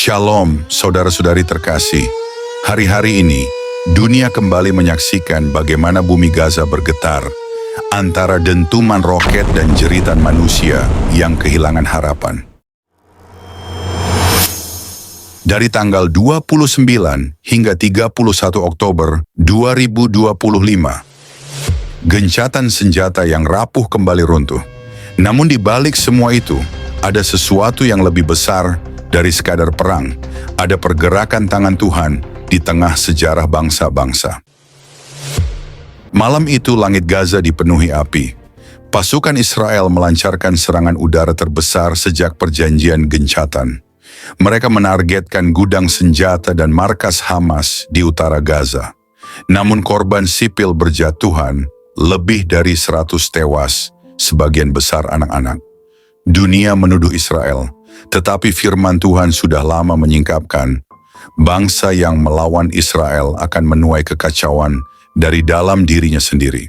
Shalom, saudara-saudari terkasih. Hari-hari ini, dunia kembali menyaksikan bagaimana bumi Gaza bergetar antara dentuman roket dan jeritan manusia yang kehilangan harapan. Dari tanggal 29 hingga 31 Oktober 2025, gencatan senjata yang rapuh kembali runtuh. Namun di balik semua itu, ada sesuatu yang lebih besar dari sekadar perang. Ada pergerakan tangan Tuhan di tengah sejarah bangsa-bangsa. Malam itu langit Gaza dipenuhi api. Pasukan Israel melancarkan serangan udara terbesar sejak perjanjian gencatan. Mereka menargetkan gudang senjata dan markas Hamas di utara Gaza. Namun korban sipil berjatuhan, lebih dari 100 tewas, sebagian besar anak-anak. Dunia menuduh Israel, tetapi firman Tuhan sudah lama menyingkapkan, bangsa yang melawan Israel akan menuai kekacauan dari dalam dirinya sendiri.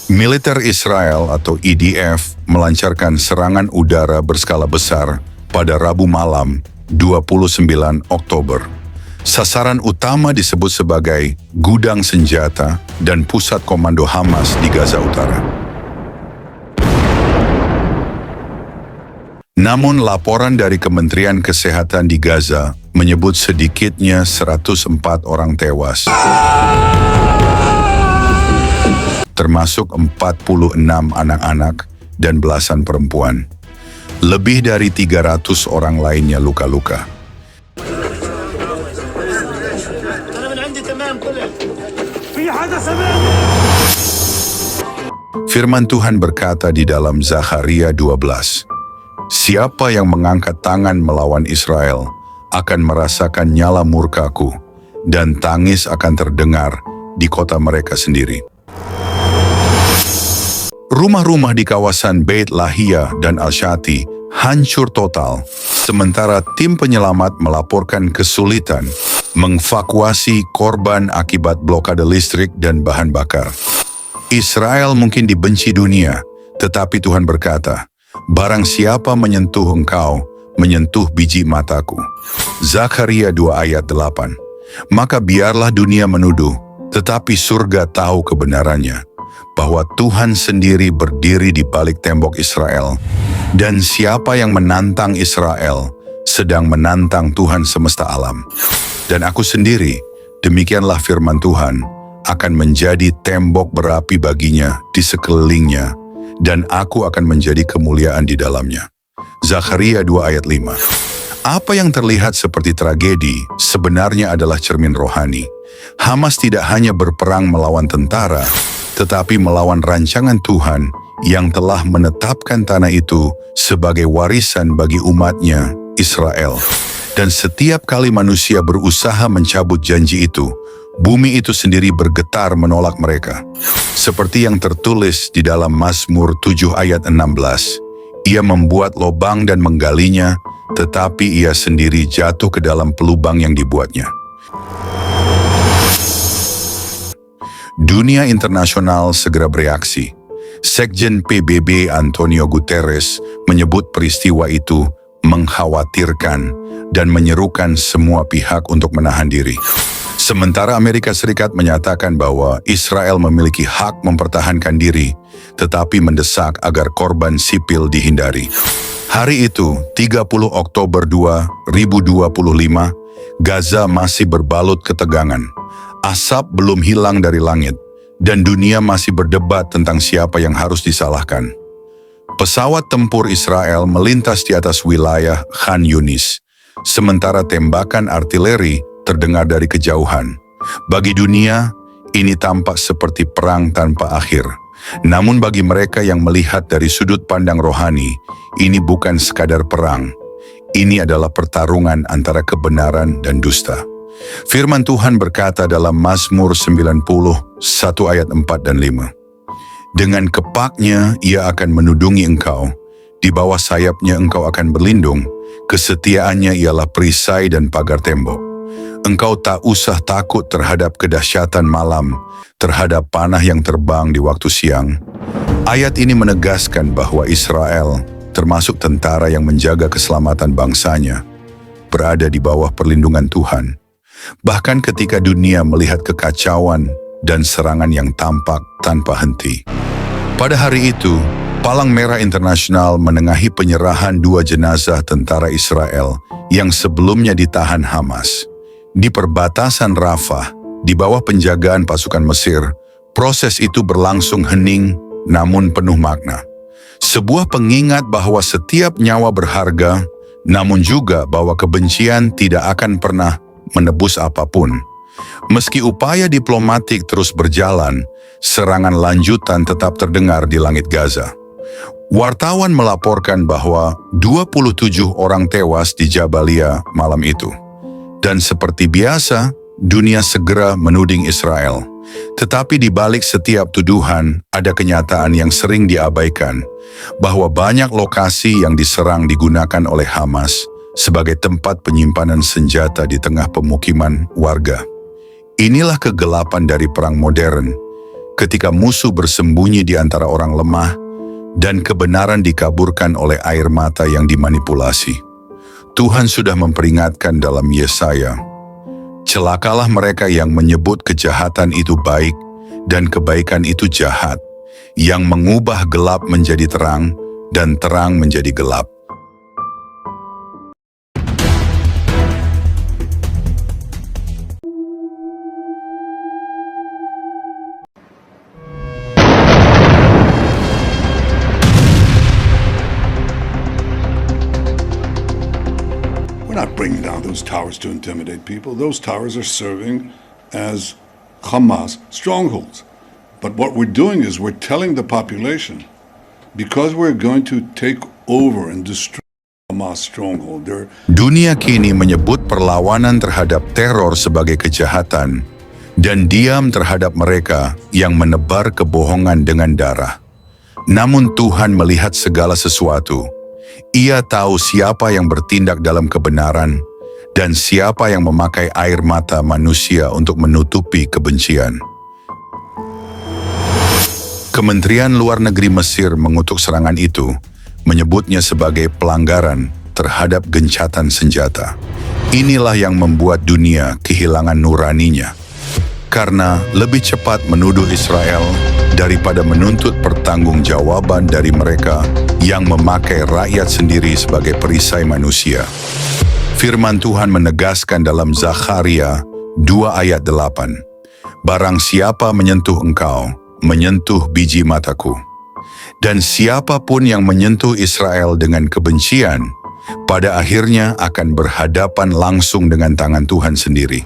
Militer Israel atau IDF melancarkan serangan udara berskala besar pada Rabu malam 29 Oktober. Sasaran utama disebut sebagai gudang senjata dan pusat komando Hamas di Gaza Utara. Namun laporan dari Kementerian Kesehatan di Gaza menyebut sedikitnya 104 orang tewas, termasuk 46 anak-anak dan belasan perempuan. Lebih dari 300 orang lainnya luka-luka. Firman Tuhan berkata di dalam Zakharia 12, "Siapa yang mengangkat tangan melawan Israel akan merasakan nyala murkaku, dan tangis akan terdengar di kota mereka sendiri." Rumah-rumah di kawasan Beit Lahia dan Al-Shati hancur total, sementara tim penyelamat melaporkan kesulitan mengevakuasi korban akibat blokade listrik dan bahan bakar. Israel mungkin dibenci dunia, tetapi Tuhan berkata, "Barang siapa menyentuh engkau, menyentuh biji mataku." Zakharia 2 ayat 8. Maka biarlah dunia menuduh, tetapi surga tahu kebenarannya, bahwa Tuhan sendiri berdiri di balik tembok Israel, dan siapa yang menantang Israel sedang menantang Tuhan semesta alam. Dan aku sendiri, demikianlah firman Tuhan, akan menjadi tembok berapi baginya di sekelilingnya, dan aku akan menjadi kemuliaan di dalamnya. Zakharia 2 ayat 5. Apa yang terlihat seperti tragedi sebenarnya adalah cermin rohani. Hamas tidak hanya berperang melawan tentara, tetapi melawan rancangan Tuhan yang telah menetapkan tanah itu sebagai warisan bagi umatnya, Israel. Dan setiap kali manusia berusaha mencabut janji itu, bumi itu sendiri bergetar menolak mereka. Seperti yang tertulis di dalam Mazmur 7 ayat 16, "Ia membuat lobang dan menggalinya, tetapi ia sendiri jatuh ke dalam pelubang yang dibuatnya." Dunia internasional segera bereaksi. Sekjen PBB Antonio Guterres menyebut peristiwa itu mengkhawatirkan dan menyerukan semua pihak untuk menahan diri. Sementara Amerika Serikat menyatakan bahwa Israel memiliki hak mempertahankan diri, tetapi mendesak agar korban sipil dihindari. Hari itu, 30 Oktober 2025, Gaza masih berbalut ketegangan. Asap belum hilang dari langit, dan dunia masih berdebat tentang siapa yang harus disalahkan. Pesawat tempur Israel melintas di atas wilayah Khan Yunis, sementara tembakan artileri terdengar dari kejauhan. Bagi dunia, ini tampak seperti perang tanpa akhir. Namun bagi mereka yang melihat dari sudut pandang rohani, ini bukan sekadar perang. Ini adalah pertarungan antara kebenaran dan dusta. Firman Tuhan berkata dalam Mazmur 91 ayat 4 dan 5. "Dengan kepaknya ia akan menudungi engkau, di bawah sayapnya engkau akan berlindung, kesetiaannya ialah perisai dan pagar tembok. Engkau tak usah takut terhadap kedahsyatan malam, terhadap panah yang terbang di waktu siang." Ayat ini menegaskan bahwa Israel termasuk tentara yang menjaga keselamatan bangsanya, berada di bawah perlindungan Tuhan. Bahkan ketika dunia melihat kekacauan dan serangan yang tampak tanpa henti. Pada hari itu, Palang Merah Internasional menengahi penyerahan 2 jenazah tentara Israel yang sebelumnya ditahan Hamas. Di perbatasan Rafah, di bawah penjagaan pasukan Mesir, proses itu berlangsung hening namun penuh makna. Sebuah pengingat bahwa setiap nyawa berharga, namun juga bahwa kebencian tidak akan pernah menebus apapun. Meski upaya diplomatik terus berjalan, serangan lanjutan tetap terdengar di langit Gaza. Wartawan melaporkan bahwa 27 orang tewas di Jabalia malam itu. Dan seperti biasa, dunia segera menuding Israel. Tetapi di balik setiap tuduhan, ada kenyataan yang sering diabaikan, bahwa banyak lokasi yang diserang digunakan oleh Hamas sebagai tempat penyimpanan senjata di tengah pemukiman warga. Inilah kegelapan dari perang modern, ketika musuh bersembunyi di antara orang lemah dan kebenaran dikaburkan oleh air mata yang dimanipulasi. Tuhan sudah memperingatkan dalam Yesaya, "Celakalah mereka yang menyebut kejahatan itu baik dan kebaikan itu jahat, yang mengubah gelap menjadi terang dan terang menjadi gelap." We're not bringing down those towers to intimidate people. Those towers are serving as Hamas strongholds. But what we're doing is we're telling the population, because we're going to take over and destroy Hamas stronghold. Dunia kini menyebut perlawanan terhadap teror sebagai kejahatan dan diam terhadap mereka yang menebar kebohongan dengan darah. Namun Tuhan melihat segala sesuatu. Ia tahu siapa yang bertindak dalam kebenaran dan siapa yang memakai air mata manusia untuk menutupi kebencian. Kementerian Luar Negeri Mesir mengutuk serangan itu, menyebutnya sebagai pelanggaran terhadap gencatan senjata. Inilah yang membuat dunia kehilangan nuraninya, karena lebih cepat menuduh Israel daripada menuntut pertanggungjawaban dari mereka yang memakai rakyat sendiri sebagai perisai manusia. Firman Tuhan menegaskan dalam Zakharia 2 ayat 8, "Barang siapa menyentuh engkau, menyentuh biji mataku. Dan siapapun yang menyentuh Israel dengan kebencian, pada akhirnya akan berhadapan langsung dengan tangan Tuhan sendiri."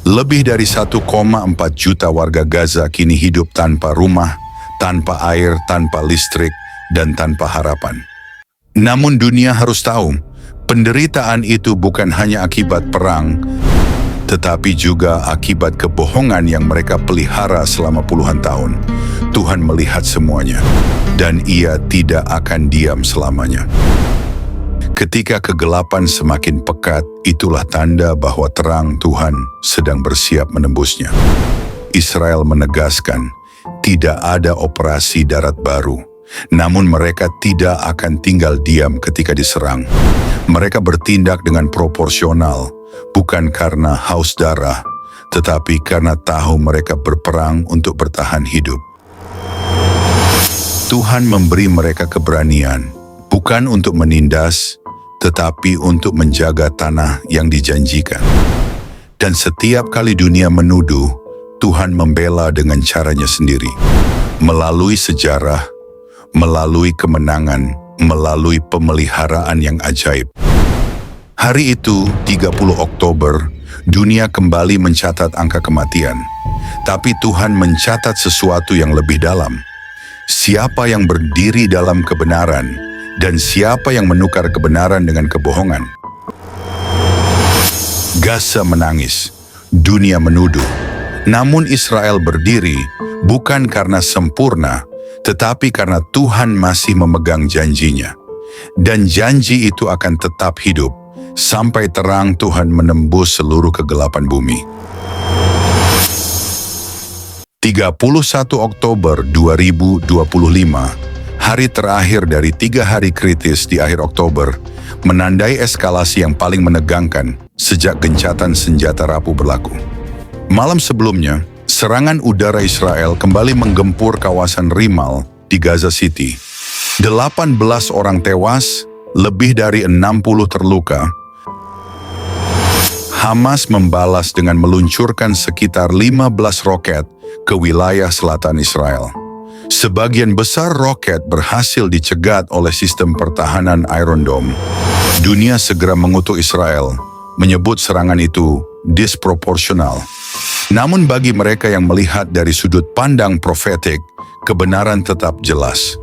Lebih dari 1,4 juta warga Gaza kini hidup tanpa rumah, tanpa air, tanpa listrik, dan tanpa harapan. Namun dunia harus tahu, penderitaan itu bukan hanya akibat perang, tetapi juga akibat kebohongan yang mereka pelihara selama puluhan tahun. Tuhan melihat semuanya, dan Ia tidak akan diam selamanya. Ketika kegelapan semakin pekat, itulah tanda bahwa terang Tuhan sedang bersiap menembusnya. Israel menegaskan, tidak ada operasi darat baru, namun mereka tidak akan tinggal diam ketika diserang. Mereka bertindak dengan proporsional, bukan karena haus darah, tetapi karena tahu mereka berperang untuk bertahan hidup. Tuhan memberi mereka keberanian, bukan untuk menindas, tetapi untuk menjaga tanah yang dijanjikan. Dan setiap kali dunia menuduh, Tuhan membela dengan caranya sendiri. Melalui sejarah, melalui kemenangan, melalui pemeliharaan yang ajaib. Hari itu, 30 Oktober, dunia kembali mencatat angka kematian. Tapi Tuhan mencatat sesuatu yang lebih dalam. Siapa yang berdiri dalam kebenaran, dan siapa yang menukar kebenaran dengan kebohongan. Gaza menangis, dunia menuduh. Namun Israel berdiri bukan karena sempurna, tetapi karena Tuhan masih memegang janjinya. Dan janji itu akan tetap hidup, sampai terang Tuhan menembus seluruh kegelapan bumi. 31 Oktober 2025, Hari terakhir dari 3 hari kritis di akhir Oktober menandai eskalasi yang paling menegangkan sejak gencatan senjata rapuh berlaku. Malam sebelumnya, serangan udara Israel kembali menggempur kawasan Rimal di Gaza City. 18 orang tewas, lebih dari 60 terluka. Hamas membalas dengan meluncurkan sekitar 15 roket ke wilayah selatan Israel. Sebagian besar roket berhasil dicegat oleh sistem pertahanan Iron Dome. Dunia segera mengutuk Israel, menyebut serangan itu disproporsional. Namun bagi mereka yang melihat dari sudut pandang profetik, kebenaran tetap jelas.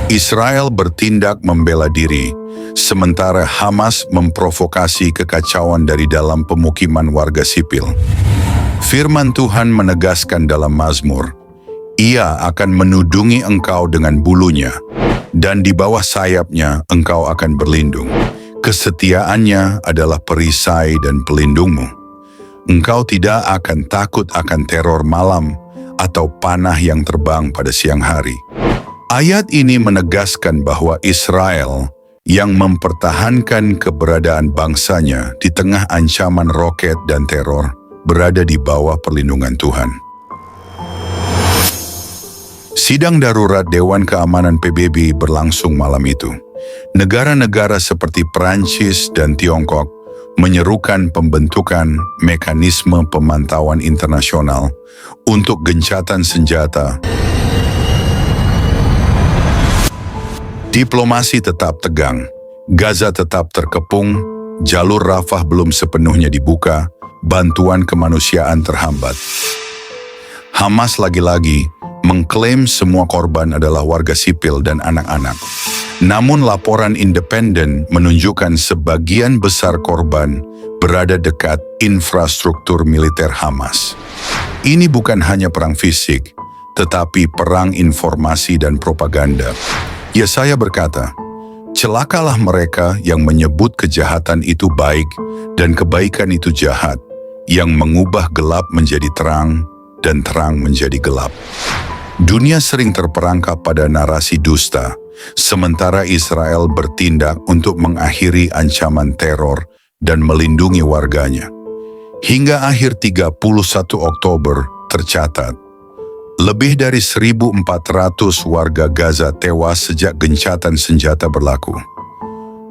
Israel bertindak membela diri, sementara Hamas memprovokasi kekacauan dari dalam pemukiman warga sipil. Firman Tuhan menegaskan dalam Mazmur, Ia akan menudungi engkau dengan bulunya, dan di bawah sayapnya engkau akan berlindung. Kesetiaannya adalah perisai dan pelindungmu. Engkau tidak akan takut akan teror malam atau panah yang terbang pada siang hari. Ayat ini menegaskan bahwa Israel yang mempertahankan keberadaan bangsanya di tengah ancaman roket dan teror berada di bawah perlindungan Tuhan. Sidang darurat Dewan Keamanan PBB berlangsung malam itu. Negara-negara seperti Prancis dan Tiongkok menyerukan pembentukan mekanisme pemantauan internasional untuk gencatan senjata. Diplomasi tetap tegang, Gaza tetap terkepung, jalur Rafah belum sepenuhnya dibuka, bantuan kemanusiaan terhambat. Hamas lagi-lagi mengklaim semua korban adalah warga sipil dan anak-anak. Namun laporan independen menunjukkan sebagian besar korban berada dekat infrastruktur militer Hamas. Ini bukan hanya perang fisik, tetapi perang informasi dan propaganda. Yesaya berkata, celakalah mereka yang menyebut kejahatan itu baik dan kebaikan itu jahat, yang mengubah gelap menjadi terang dan terang menjadi gelap. Dunia sering terperangkap pada narasi dusta, sementara Israel bertindak untuk mengakhiri ancaman teror dan melindungi warganya. Hingga akhir 31 Oktober tercatat, lebih dari 1.400 warga Gaza tewas sejak gencatan senjata berlaku.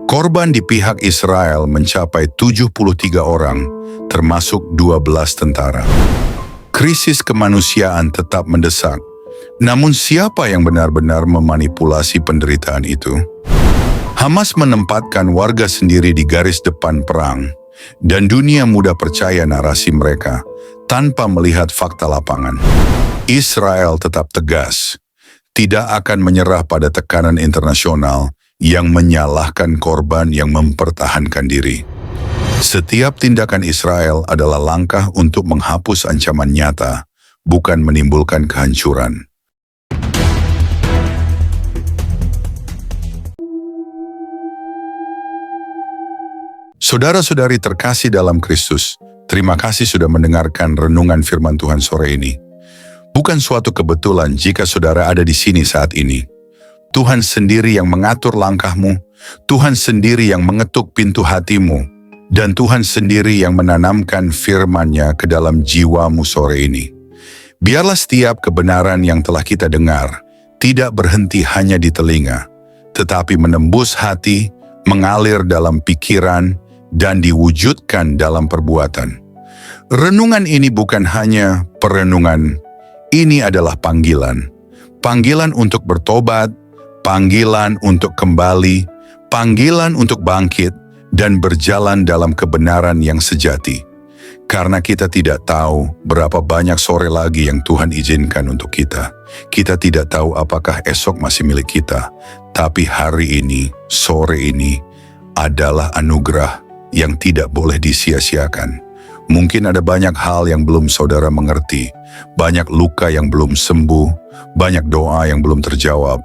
Korban di pihak Israel mencapai 73 orang, termasuk 12 tentara. Krisis kemanusiaan tetap mendesak, namun siapa yang benar-benar memanipulasi penderitaan itu? Hamas menempatkan warga sendiri di garis depan perang, dan dunia mudah percaya narasi mereka tanpa melihat fakta lapangan. Israel tetap tegas, tidak akan menyerah pada tekanan internasional yang menyalahkan korban yang mempertahankan diri. Setiap tindakan Israel adalah langkah untuk menghapus ancaman nyata, bukan menimbulkan kehancuran. Saudara-saudari terkasih dalam Kristus, terima kasih sudah mendengarkan renungan firman Tuhan sore ini. Bukan suatu kebetulan jika saudara ada di sini saat ini. Tuhan sendiri yang mengatur langkahmu, Tuhan sendiri yang mengetuk pintu hatimu, dan Tuhan sendiri yang menanamkan firman-Nya ke dalam jiwamu sore ini. Biarlah setiap kebenaran yang telah kita dengar tidak berhenti hanya di telinga, tetapi menembus hati, mengalir dalam pikiran, dan diwujudkan dalam perbuatan. Renungan ini bukan hanya perenungan, ini adalah panggilan. Panggilan untuk bertobat, panggilan untuk kembali, panggilan untuk bangkit, dan berjalan dalam kebenaran yang sejati. Karena kita tidak tahu berapa banyak sore lagi yang Tuhan izinkan untuk kita. Kita tidak tahu apakah esok masih milik kita. Tapi hari ini, sore ini, adalah anugerah yang tidak boleh disia-siakan. Mungkin ada banyak hal yang belum saudara mengerti, banyak luka yang belum sembuh, banyak doa yang belum terjawab.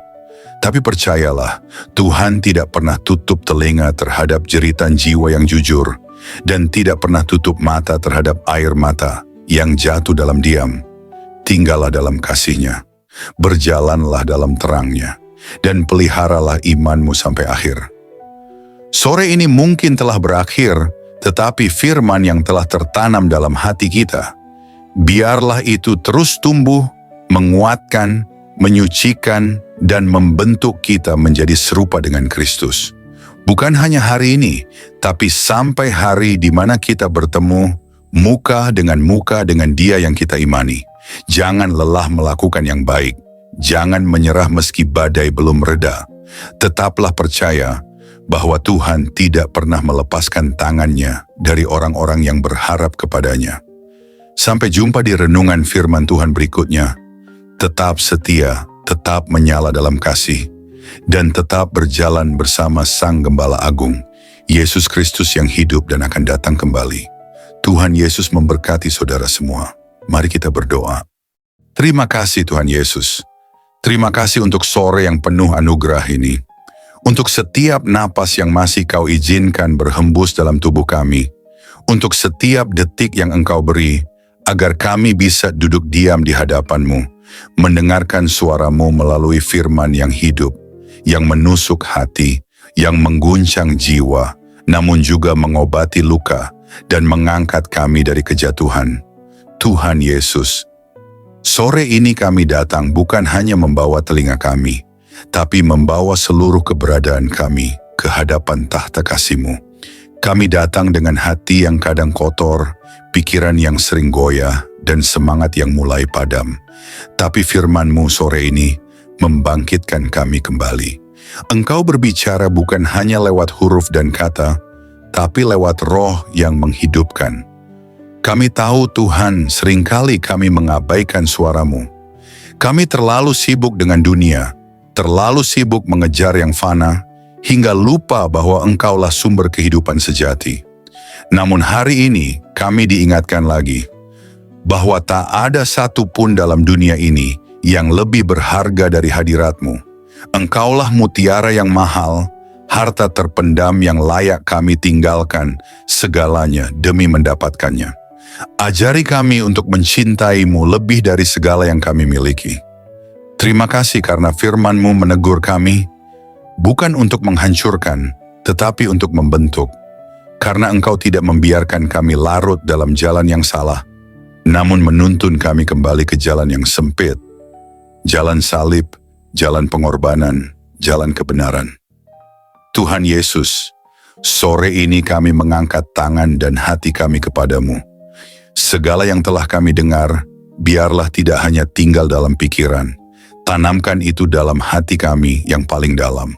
Tapi percayalah, Tuhan tidak pernah tutup telinga terhadap jeritan jiwa yang jujur, dan tidak pernah tutup mata terhadap air mata yang jatuh dalam diam. Tinggallah dalam kasih-Nya, berjalanlah dalam terang-Nya. dan peliharalah imanmu sampai akhir. Sore ini mungkin telah berakhir, tetapi firman yang telah tertanam dalam hati kita, biarlah itu terus tumbuh, menguatkan, menyucikan, dan membentuk kita menjadi serupa dengan Kristus. Bukan hanya hari ini, tapi sampai hari di mana kita bertemu muka dengan Dia yang kita imani. Jangan lelah melakukan yang baik. Jangan menyerah meski badai belum reda. Tetaplah percaya bahwa Tuhan tidak pernah melepaskan tangannya dari orang-orang yang berharap kepadanya. Sampai jumpa di renungan firman Tuhan berikutnya. Tetap setia, tetap menyala dalam kasih, dan tetap berjalan bersama Sang Gembala Agung, Yesus Kristus yang hidup dan akan datang kembali. Tuhan Yesus memberkati saudara semua. Mari kita berdoa. Terima kasih Tuhan Yesus. Terima kasih untuk sore yang penuh anugerah ini. Untuk setiap napas yang masih Kau izinkan berhembus dalam tubuh kami. Untuk setiap detik yang Engkau beri, agar kami bisa duduk diam di hadapan-Mu, mendengarkan suara-Mu melalui firman yang hidup, yang menusuk hati, yang mengguncang jiwa, namun juga mengobati luka, dan mengangkat kami dari kejatuhan. Tuhan Yesus, sore ini kami datang bukan hanya membawa telinga kami, tapi membawa seluruh keberadaan kami ke hadapan tahta kasih-Mu. Kami datang dengan hati yang kadang kotor, pikiran yang sering goyah, dan semangat yang mulai padam. Tapi firman-Mu sore ini membangkitkan kami kembali. Engkau berbicara bukan hanya lewat huruf dan kata, tapi lewat roh yang menghidupkan. Kami tahu Tuhan, seringkali kami mengabaikan suara-Mu. Kami terlalu sibuk dengan dunia, terlalu sibuk mengejar yang fana, hingga lupa bahwa Engkaulah sumber kehidupan sejati. Namun hari ini kami diingatkan lagi, bahwa tak ada satu pun dalam dunia ini yang lebih berharga dari hadirat-Mu. Engkaulah mutiara yang mahal, harta terpendam yang layak kami tinggalkan segalanya demi mendapatkannya. Ajari kami untuk mencintai-Mu lebih dari segala yang kami miliki. Terima kasih karena firman-Mu menegur kami, bukan untuk menghancurkan, tetapi untuk membentuk. Karena Engkau tidak membiarkan kami larut dalam jalan yang salah, namun menuntun kami kembali ke jalan yang sempit, jalan salib, jalan pengorbanan, jalan kebenaran. Tuhan Yesus, sore ini kami mengangkat tangan dan hati kami kepadamu. Segala yang telah kami dengar, biarlah tidak hanya tinggal dalam pikiran. Tanamkan itu dalam hati kami yang paling dalam.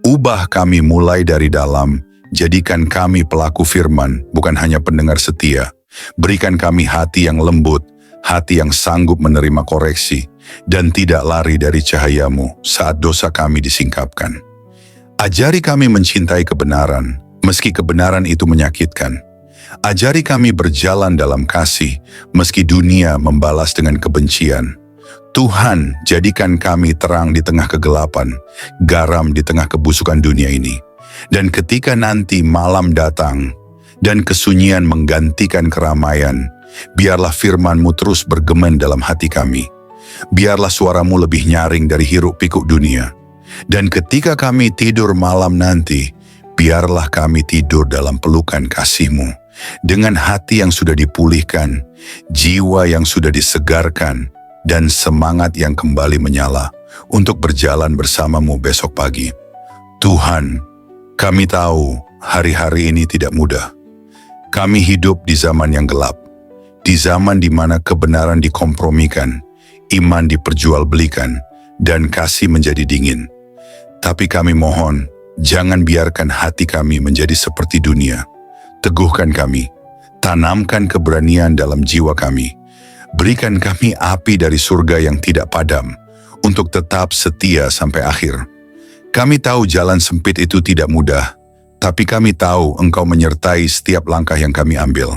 Ubah kami mulai dari dalam, jadikan kami pelaku firman, bukan hanya pendengar setia. Berikan kami hati yang lembut, hati yang sanggup menerima koreksi, dan tidak lari dari cahaya-Mu saat dosa kami disingkapkan. Ajari kami mencintai kebenaran, meski kebenaran itu menyakitkan. Ajari kami berjalan dalam kasih, meski dunia membalas dengan kebencian. Tuhan, jadikan kami terang di tengah kegelapan, garam di tengah kebusukan dunia ini. Dan ketika nanti malam datang, dan kesunyian menggantikan keramaian, biarlah firman-Mu terus bergema dalam hati kami. Biarlah suara-Mu lebih nyaring dari hiruk-pikuk dunia. Dan ketika kami tidur malam nanti, biarlah kami tidur dalam pelukan kasih-Mu, dengan hati yang sudah dipulihkan, jiwa yang sudah disegarkan, dan semangat yang kembali menyala untuk berjalan bersama-Mu besok pagi. Tuhan, kami tahu hari-hari ini tidak mudah. Kami hidup di zaman yang gelap, di zaman di mana kebenaran dikompromikan, iman diperjualbelikan, dan kasih menjadi dingin. Tapi kami mohon, jangan biarkan hati kami menjadi seperti dunia. Teguhkan kami, tanamkan keberanian dalam jiwa kami. Berikan kami api dari surga yang tidak padam, untuk tetap setia sampai akhir. Kami tahu jalan sempit itu tidak mudah, tapi kami tahu Engkau menyertai setiap langkah yang kami ambil.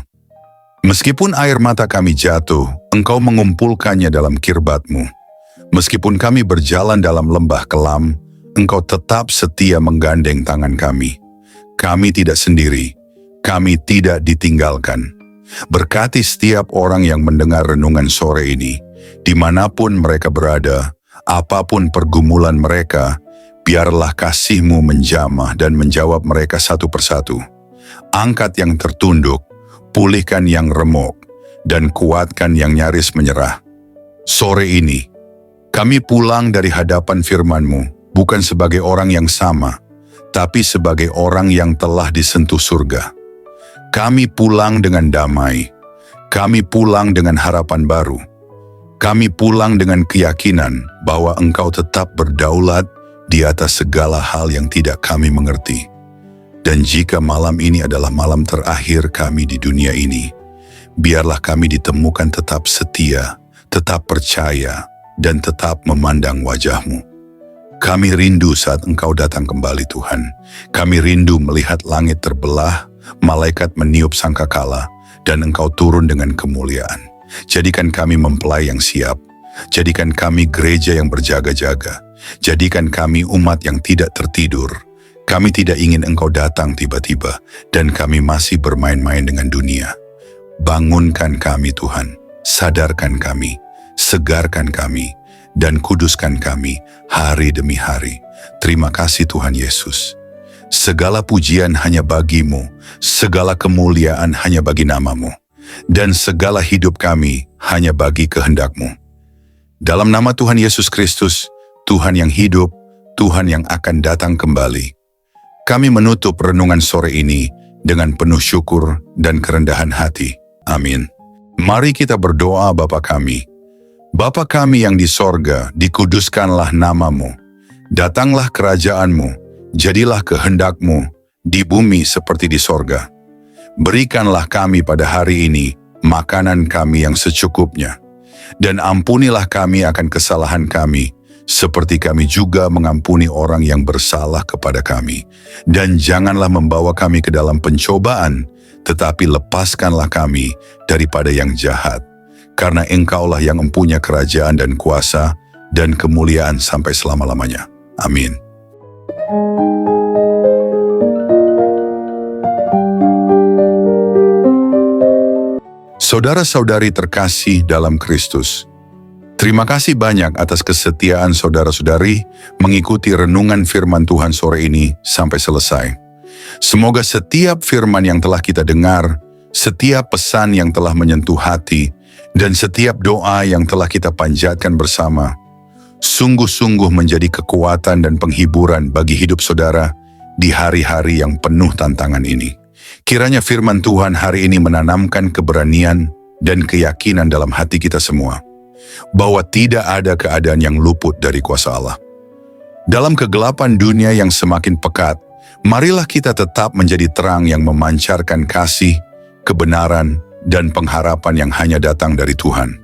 Meskipun air mata kami jatuh, Engkau mengumpulkannya dalam kirbat-Mu. Meskipun kami berjalan dalam lembah kelam, Engkau tetap setia menggandeng tangan kami. Kami tidak sendiri, kami tidak ditinggalkan. Berkati setiap orang yang mendengar renungan sore ini, dimanapun mereka berada, apapun pergumulan mereka, Biarlah kasih-Mu menjamah dan menjawab mereka satu persatu. Angkat yang tertunduk, pulihkan yang remuk, dan kuatkan yang nyaris menyerah. Sore ini, kami pulang dari hadapan firman-Mu, bukan sebagai orang yang sama, tapi sebagai orang yang telah disentuh surga. Kami pulang dengan damai. Kami pulang dengan harapan baru. Kami pulang dengan keyakinan bahwa Engkau tetap berdaulat di atas segala hal yang tidak kami mengerti. Dan jika malam ini adalah malam terakhir kami di dunia ini, biarlah kami ditemukan tetap setia, tetap percaya, dan tetap memandang wajah-Mu. Kami rindu saat Engkau datang kembali, Tuhan. Kami rindu melihat langit terbelah, malaikat meniup sangkakala, dan Engkau turun dengan kemuliaan. Jadikan kami mempelai yang siap. Jadikan kami gereja yang berjaga-jaga. Jadikan kami umat yang tidak tertidur. Kami tidak ingin Engkau datang tiba-tiba, dan kami masih bermain-main dengan dunia. Bangunkan kami, Tuhan. Sadarkan kami. Segarkan kami. Dan kuduskan kami hari demi hari. Terima kasih Tuhan Yesus. Segala pujian hanya bagi-Mu. Segala kemuliaan hanya bagi nama-Mu. Dan segala hidup kami hanya bagi kehendak-Mu. Dalam nama Tuhan Yesus Kristus, Tuhan yang hidup, Tuhan yang akan datang kembali. Kami menutup renungan sore ini dengan penuh syukur dan kerendahan hati. Amin. Mari kita berdoa Bapa kami. Bapa kami yang di sorga, dikuduskanlah nama-Mu. Datanglah kerajaan-Mu, jadilah kehendak-Mu di bumi seperti di sorga. Berikanlah kami pada hari ini makanan kami yang secukupnya. Dan ampunilah kami akan kesalahan kami, seperti kami juga mengampuni orang yang bersalah kepada kami. Dan janganlah membawa kami ke dalam pencobaan, tetapi lepaskanlah kami daripada yang jahat. Karena Engkaulah yang mempunyai kerajaan dan kuasa dan kemuliaan sampai selama-lamanya. Amin. Saudara-saudari terkasih dalam Kristus, terima kasih banyak atas kesetiaan saudara-saudari mengikuti renungan firman Tuhan sore ini sampai selesai. Semoga setiap firman yang telah kita dengar, setiap pesan yang telah menyentuh hati, dan setiap doa yang telah kita panjatkan bersama, sungguh-sungguh menjadi kekuatan dan penghiburan bagi hidup saudara di hari-hari yang penuh tantangan ini. Kiranya firman Tuhan hari ini menanamkan keberanian dan keyakinan dalam hati kita semua, bahwa tidak ada keadaan yang luput dari kuasa Allah. Dalam kegelapan dunia yang semakin pekat, marilah kita tetap menjadi terang yang memancarkan kasih, kebenaran, dan pengharapan yang hanya datang dari Tuhan.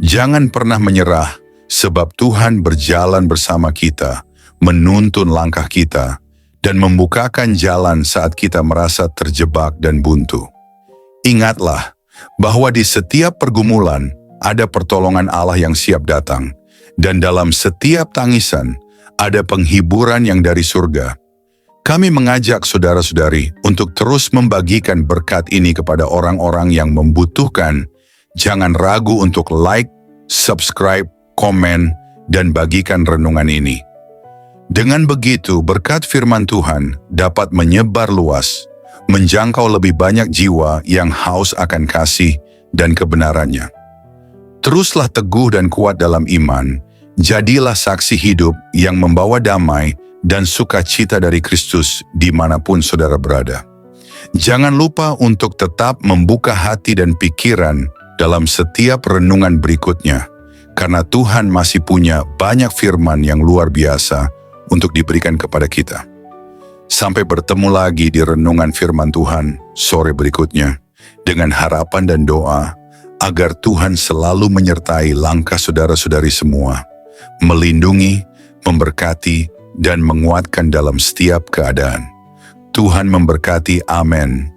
Jangan pernah menyerah, sebab Tuhan berjalan bersama kita, menuntun langkah kita, dan membukakan jalan saat kita merasa terjebak dan buntu. Ingatlah bahwa di setiap pergumulan ada pertolongan Allah yang siap datang, dan dalam setiap tangisan ada penghiburan yang dari surga. Kami mengajak saudara-saudari untuk terus membagikan berkat ini kepada orang-orang yang membutuhkan. Jangan ragu untuk like, subscribe, komen, dan bagikan renungan ini. Dengan begitu, berkat firman Tuhan dapat menyebar luas, menjangkau lebih banyak jiwa yang haus akan kasih dan kebenarannya. Teruslah teguh dan kuat dalam iman, jadilah saksi hidup yang membawa damai dan sukacita dari Kristus dimanapun saudara berada. Jangan lupa untuk tetap membuka hati dan pikiran dalam setiap renungan berikutnya, karena Tuhan masih punya banyak firman yang luar biasa untuk diberikan kepada kita. Sampai bertemu lagi di renungan firman Tuhan sore berikutnya, dengan harapan dan doa agar Tuhan selalu menyertai langkah saudara-saudari semua, melindungi, memberkati, dan menguatkan dalam setiap keadaan. Tuhan memberkati, amin.